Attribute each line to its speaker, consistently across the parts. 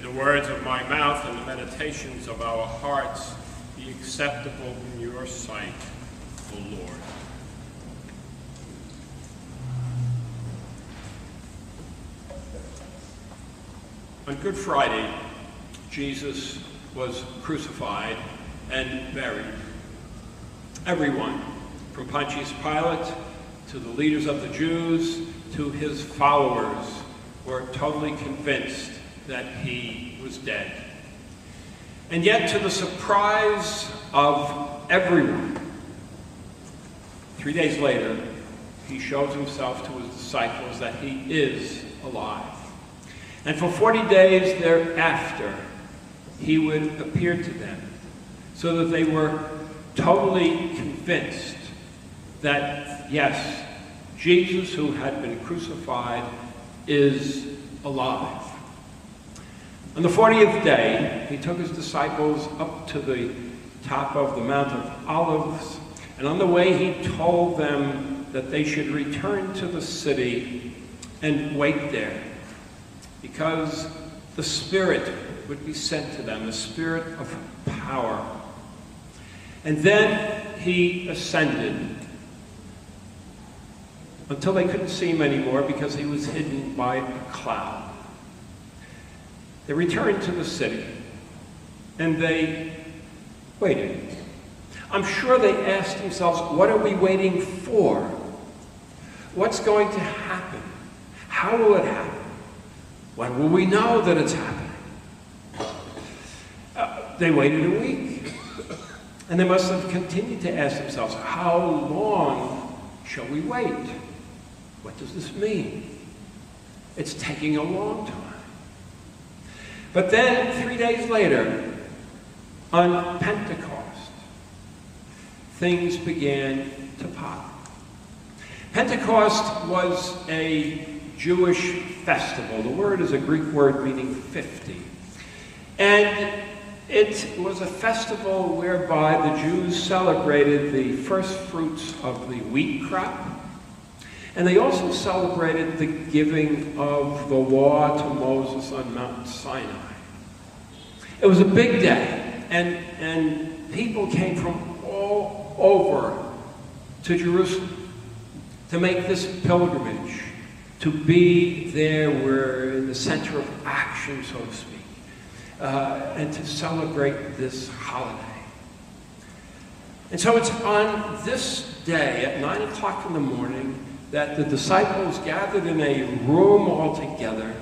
Speaker 1: the words of my mouth and the meditations of our hearts be acceptable in your sight, O Lord. On Good Friday, Jesus was crucified and buried. Everyone, from Pontius Pilate to the leaders of the Jews to his followers, were totally convinced that he was dead. And yet, to the surprise of everyone, 3 days later, he shows himself to his disciples that he is alive. And for 40 days thereafter, he would appear to them, so that they were totally convinced that, yes, Jesus, who had been crucified, is alive. On the 40th day, he took his disciples up to the top of the Mount of Olives, and on the way he told them that they should return to the city and wait there, because the Spirit would be sent to them, the Spirit of power. And then he ascended until they couldn't see him anymore because he was hidden by a cloud. They returned to the city and they waited. I'm sure they asked themselves, what are we waiting for? What's going to happen? How will it happen? When will we know that it's happening? They waited a week. And they must have continued to ask themselves, how long shall we wait? What does this mean? It's taking a long time. But then, 3 days later, on Pentecost, things began to pop. Pentecost was a Jewish festival. The word is a Greek word meaning 50. And it was a festival whereby the Jews celebrated the first fruits of the wheat crop. And they also celebrated the giving of the law to Moses on Mount Sinai. It was a big day, and people came from all over to Jerusalem to make this pilgrimage, to be there where in the center of action, so to speak, and to celebrate this holiday. And so it's on this day at 9 o'clock in the morning that the disciples gathered in a room all together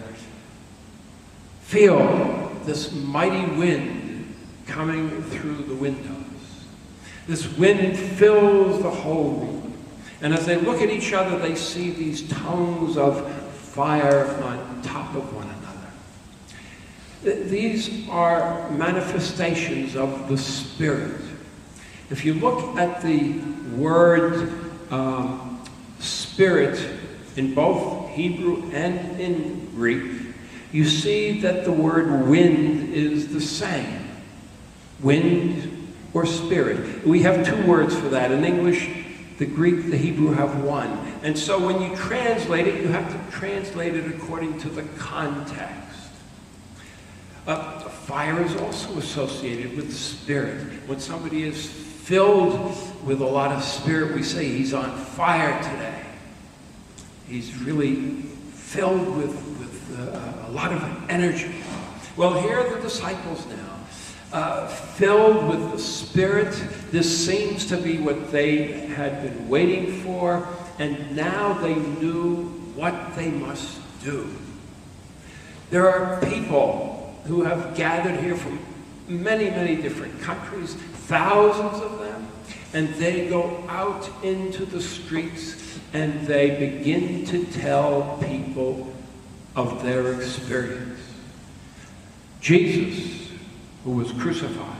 Speaker 1: feel this mighty wind coming through the windows. This wind fills the whole room. And as they look at each other, they see these tongues of fire on top of one another. These are manifestations of the Spirit. If you look at the word Spirit in both Hebrew and in Greek, you see that the word wind is the same. Wind or spirit. We have two words for that. In English, the Greek, the Hebrew have one. And so when you translate it, you have to translate it according to the context. Fire is also associated with the Spirit. When somebody is filled with a lot of Spirit, we say he's on fire today. He's really filled with a lot of energy. Well, here are the disciples now, filled with the Spirit. This seems to be what they had been waiting for, and now they knew what they must do. There are people who have gathered here from many, many different countries, thousands of them, and they go out into the streets and they begin to tell people of their experience. Jesus, who was crucified,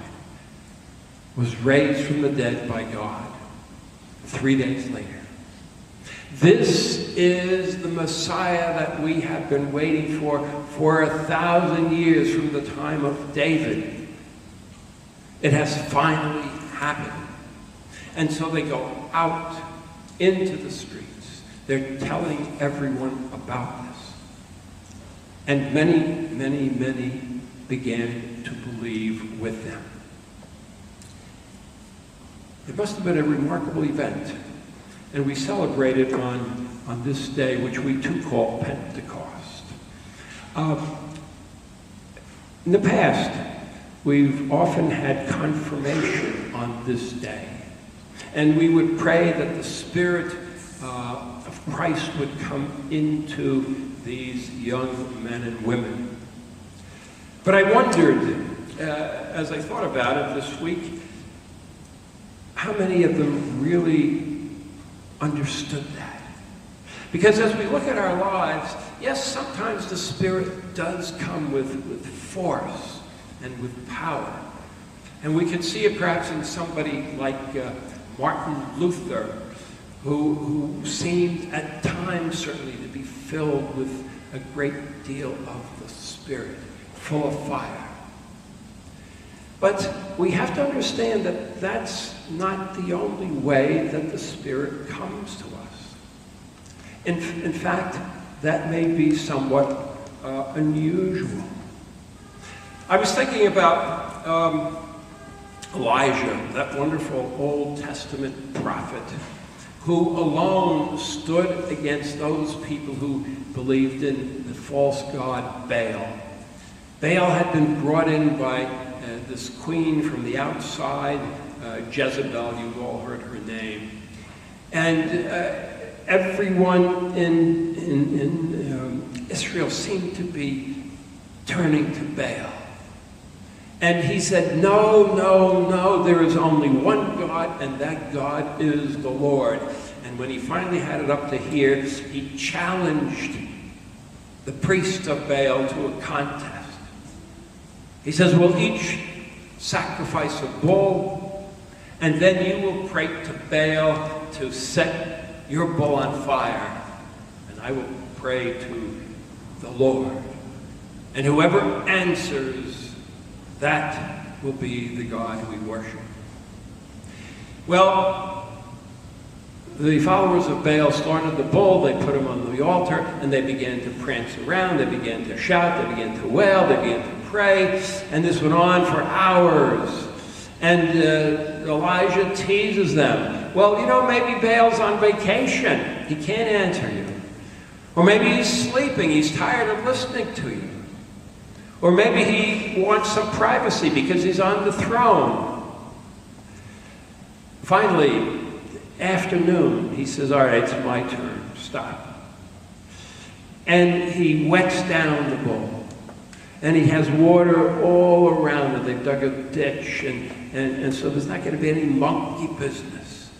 Speaker 1: was raised from the dead by God 3 days later. This is the Messiah that we have been waiting for 1,000 years from the time of David. It has finally happened. And so they go out into the streets. They're telling everyone about this. And many, many, many began to believe with them. It must have been a remarkable event, and we celebrated on this day, which we too call Pentecost. In the past, we've often had confirmation on this day, and we would pray that the Spirit of Christ would come into these young men and women. But I wondered, as I thought about it this week, how many of them really understood that? Because as we look at our lives, yes, sometimes the Spirit does come with force and with power. And we can see it perhaps in somebody like Martin Luther, who seemed at times certainly to be filled with a great deal of the Spirit, full of fire. But we have to understand that that's not the only way that the Spirit comes to us. In fact, that may be somewhat unusual. I was thinking about Elijah, that wonderful Old Testament prophet, who alone stood against those people who believed in the false god Bale. Bale had been brought in by this queen from the outside, Jezebel, you've all heard her name. And everyone in Israel seemed to be turning to Baal. And he said, no, no, no, there is only one God, and that God is the Lord. And when he finally had it up to here, he challenged the priests of Baal to a contest. He says, we'll each sacrifice a bull, and then you will pray to Baal to set your bull on fire, and I will pray to the Lord. And whoever answers, that will be the God we worship. Well, the followers of Baal slaughtered the bull, they put him on the altar, and they began to prance around, they began to shout, they began to wail, they began to pray, and this went on for hours. And Elijah teases them. Well, you know, maybe Baal's on vacation. He can't answer you. Or maybe he's sleeping. He's tired of listening to you. Or maybe he wants some privacy because he's on the throne. Finally, afternoon, he says, all right, it's my turn. Stop. And he wets down the bull. And he has water all around it. They've dug a ditch, and so there's not going to be any monkey business,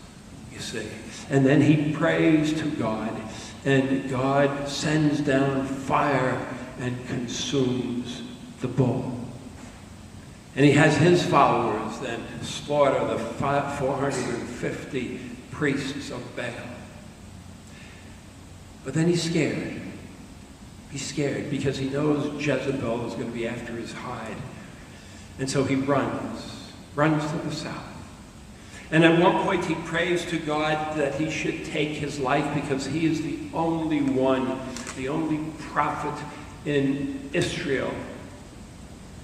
Speaker 1: you see. And then he prays to God, and God sends down fire and consumes the bull. And he has his followers then slaughter the 450 priests of Baal. But then he's scared. He's scared because he knows Jezebel is going to be after his hide. And so he runs to the south. And at one point he prays to God that he should take his life because he is the only one, the only prophet in Israel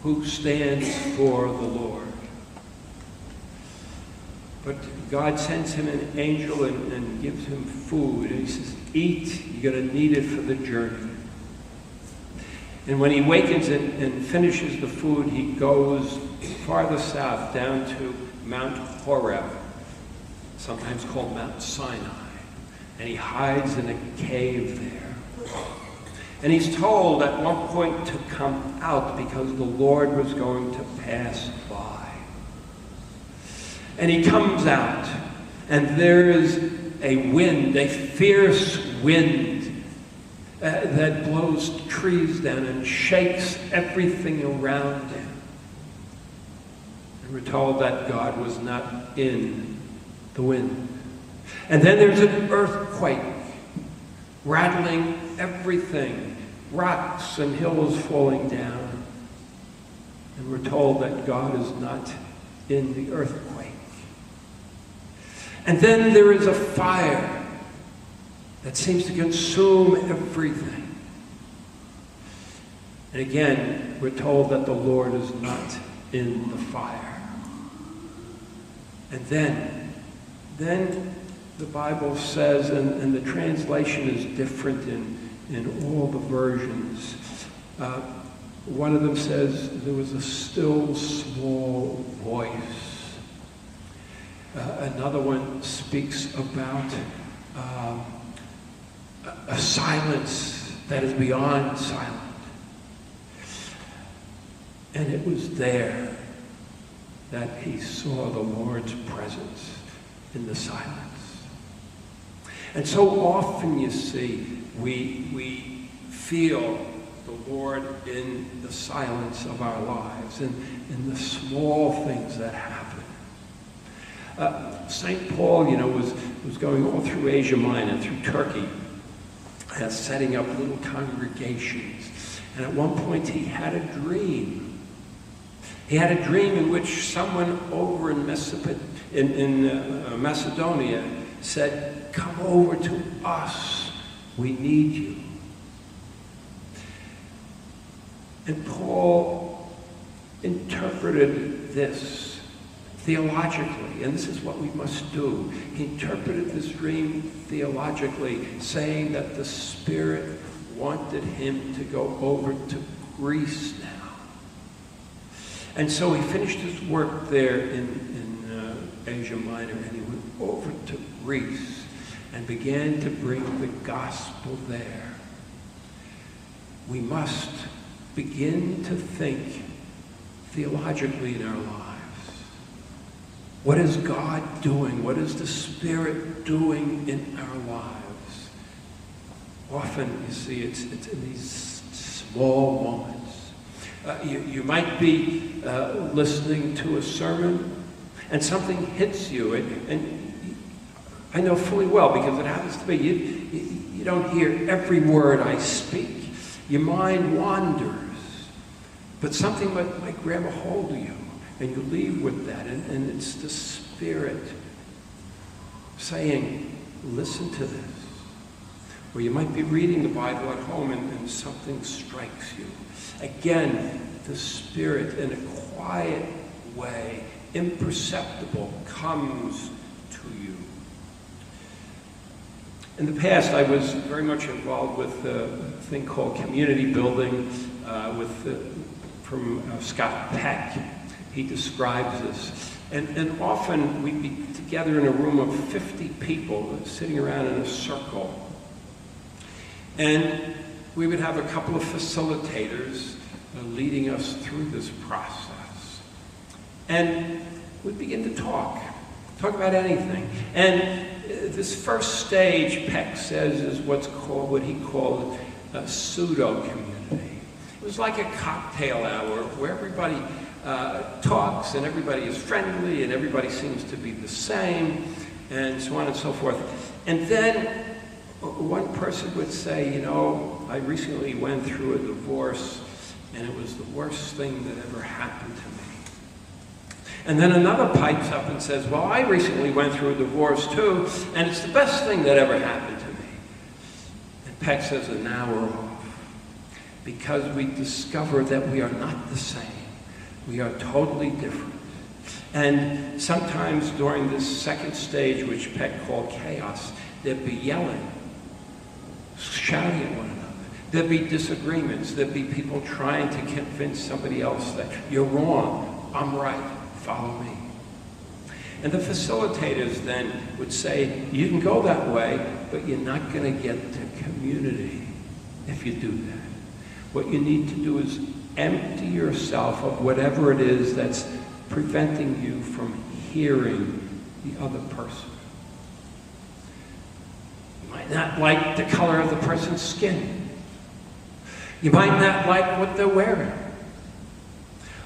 Speaker 1: who stands for the Lord. But God sends him an angel and gives him food. And he says, eat, you're going to need it for the journey. And when he wakens and finishes the food, he goes farther south down to Mount Horeb, sometimes called Mount Sinai. And he hides in a cave there. And he's told at one point to come out because the Lord was going to pass by. And he comes out, and there is a wind, a fierce wind, that blows trees down and shakes everything around him. And we're told that God was not in the wind. And then there's an earthquake, rattling everything, rocks and hills falling down. And we're told that God is not in the earthquake. And then there is a fire that seems to consume everything. And again, we're told that the Lord is not in the fire. And then the Bible says, and the translation is different in all the versions. One of them says there was a still small voice. Another one speaks about a silence that is beyond silence. And it was there that he saw the Lord's presence in the silence. And so often, you see, we feel the Lord in the silence of our lives and in the small things that happen. St. Paul, was going all through Asia Minor, through Turkey, setting up little congregations. And at one point he had a dream. He had a dream in which someone over in Macedonia said, "Come over to us, we need you." And Paul interpreted this theologically, and this is what we must do. He interpreted this dream theologically, saying that the Spirit wanted him to go over to Greece now. And so he finished his work there in Asia Minor, and he went over to Greece and began to bring the gospel there. We must begin to think theologically in our lives. What is God doing? What is the Spirit doing in our lives? Often, you see, it's in these small moments. You might be listening to a sermon and something hits you, and I know fully well because it happens to me. You don't hear every word I speak. Your mind wanders, but something might grab a hold of you, and you leave with that, and it's the Spirit saying, "Listen to this." Or you might be reading the Bible at home and something strikes you. Again, the Spirit, in a quiet way, imperceptible, comes to you. In the past, I was very much involved with a thing called community building from Scott Peck. He describes this. And often we'd be together in a room of 50 people sitting around in a circle. And we would have a couple of facilitators leading us through this process. And we'd begin to talk about anything. And this first stage, Peck says, is what he called a pseudo-community. It was like a cocktail hour where everybody talks and everybody is friendly and everybody seems to be the same and so on and so forth. And then one person would say, I recently went through a divorce and it was the worst thing that ever happened to me. And then another pipes up and says, well, I recently went through a divorce too, and it's the best thing that ever happened to me. And Peck says, and now we're off. Because we discover that we are not the same. We are totally different. And sometimes during this second stage, which Peck called chaos, there'd be yelling, shouting at one another. There'd be disagreements. There'd be people trying to convince somebody else that you're wrong, I'm right, follow me. And the facilitators then would say, you can go that way, but you're not going to get to community if you do that. What you need to do is empty yourself of whatever it is that's preventing you from hearing the other person. You might not like the color of the person's skin. You might not like what they're wearing.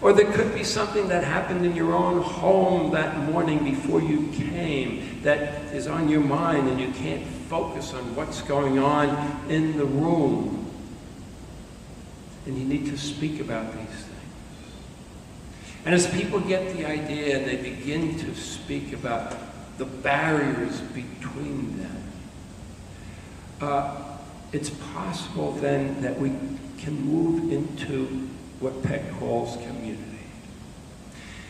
Speaker 1: Or there could be something that happened in your own home that morning before you came that is on your mind and you can't focus on what's going on in the room. And you need to speak about these things. And as people get the idea and they begin to speak about the barriers between them, it's possible then that we can move into what Peck calls community.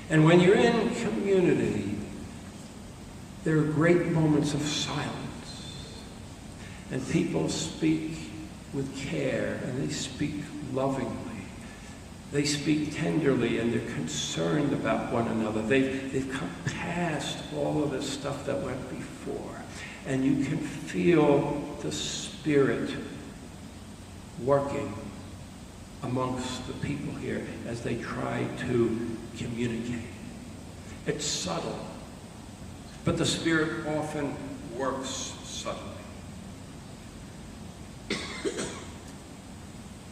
Speaker 1: And when you're in community, there are great moments of silence. And people speak with care, and they speak lovingly. They speak tenderly, and they're concerned about one another. They've come past all of this stuff that went before. And you can feel the Spirit working amongst the people here as they try to communicate. It's subtle, but the Spirit often works subtly.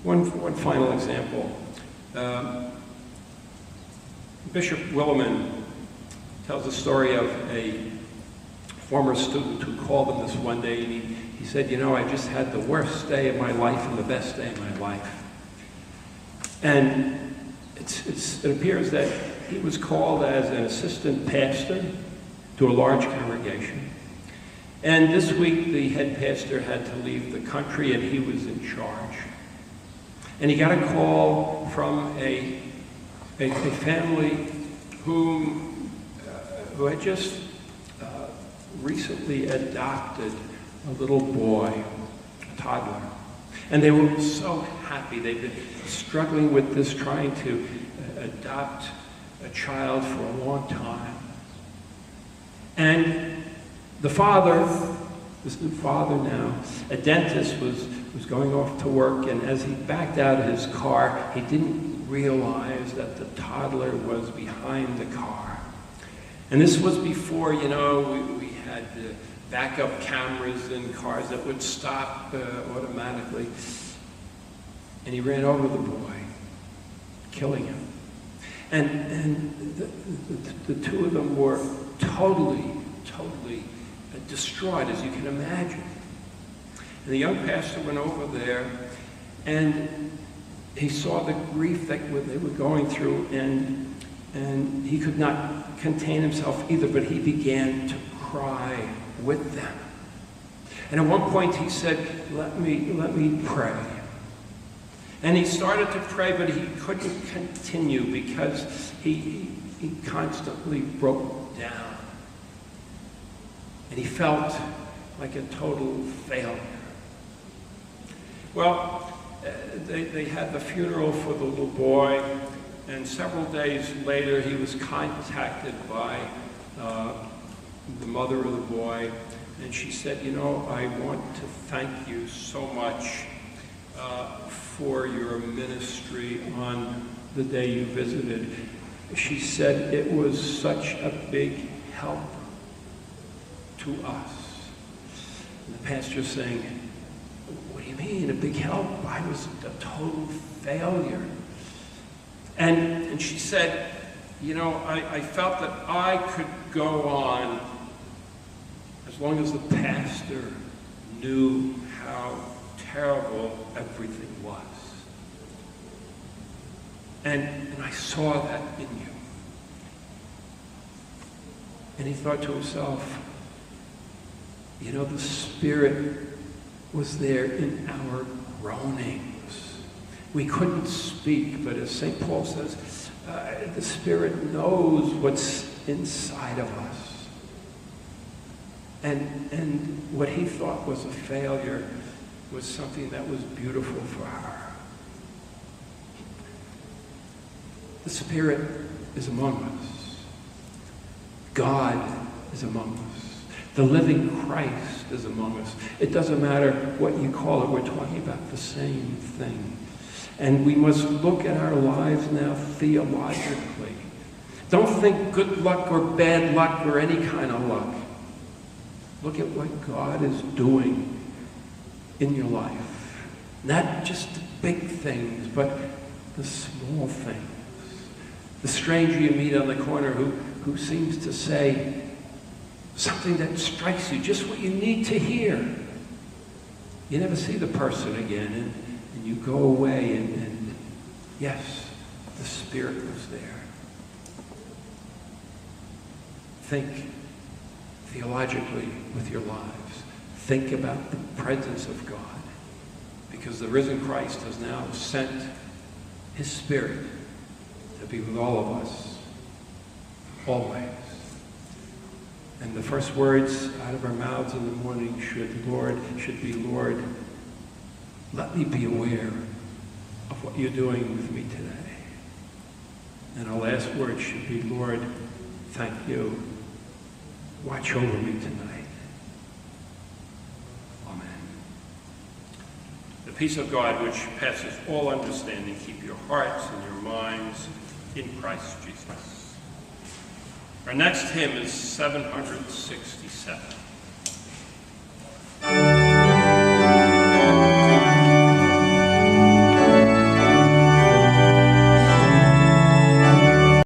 Speaker 1: One final example. Bishop Williman tells the story of a former student who called him this one day, and he said, you know, I just had the worst day of my life and the best day of my life. And it appears that he was called as an assistant pastor to a large congregation. And this week, the head pastor had to leave the country, and he was in charge. And he got a call from a family who had just recently adopted a little boy, a toddler. And they were so happy. They've been struggling with this, trying to adopt a child for a long time. And the father, this new father now, a dentist, was going off to work, and as he backed out of his car, he didn't realize that the toddler was behind the car. And this was before, you know, we had backup cameras in cars that would stop automatically. And he ran over the boy, killing him. And the two of them were totally distraught, as you can imagine. And the young pastor went over there, and he saw the grief that they were going through, and he could not contain himself either, but he began to cry with them. And at one point he said, let me pray. And he started to pray, but he couldn't continue because he constantly broke down. And he felt like a total failure. Well, they had the funeral for the little boy, and several days later he was contacted by the mother of the boy, and she said, you know, I want to thank you so much for your ministry on the day you visited. She said it was such a big help to us. And the pastor's saying, what do you mean, a big help? I was a total failure. And she said, you know, I felt that I could go on as long as the pastor knew how terrible everything was. And I saw that in you. And he thought to himself, you know, the Spirit was there in our groanings. We couldn't speak, but as St. Paul says, the Spirit knows what's inside of us. And what he thought was a failure was something that was beautiful for her. The Spirit is among us. God is among us. The living Christ is among us. It doesn't matter what you call it, we're talking about the same thing. And we must look at our lives now theologically. Don't think good luck or bad luck or any kind of luck. Look at what God is doing in your life. Not just the big things, but the small things. The stranger you meet on the corner who seems to say something that strikes you, just what you need to hear. You never see the person again, and you go away, and yes, the Spirit was there. Think theologically with your lives. Think about the presence of God. because the risen Christ has now sent his Spirit to be with all of us, always. And the first words out of our mouths in the morning should be, Lord, let me be aware of what you're doing with me today. And our last word should be, Lord, thank you. Watch over me tonight. Amen. The peace of God, which passes all understanding, keep your hearts and your minds in Christ Jesus. Our next hymn is 767.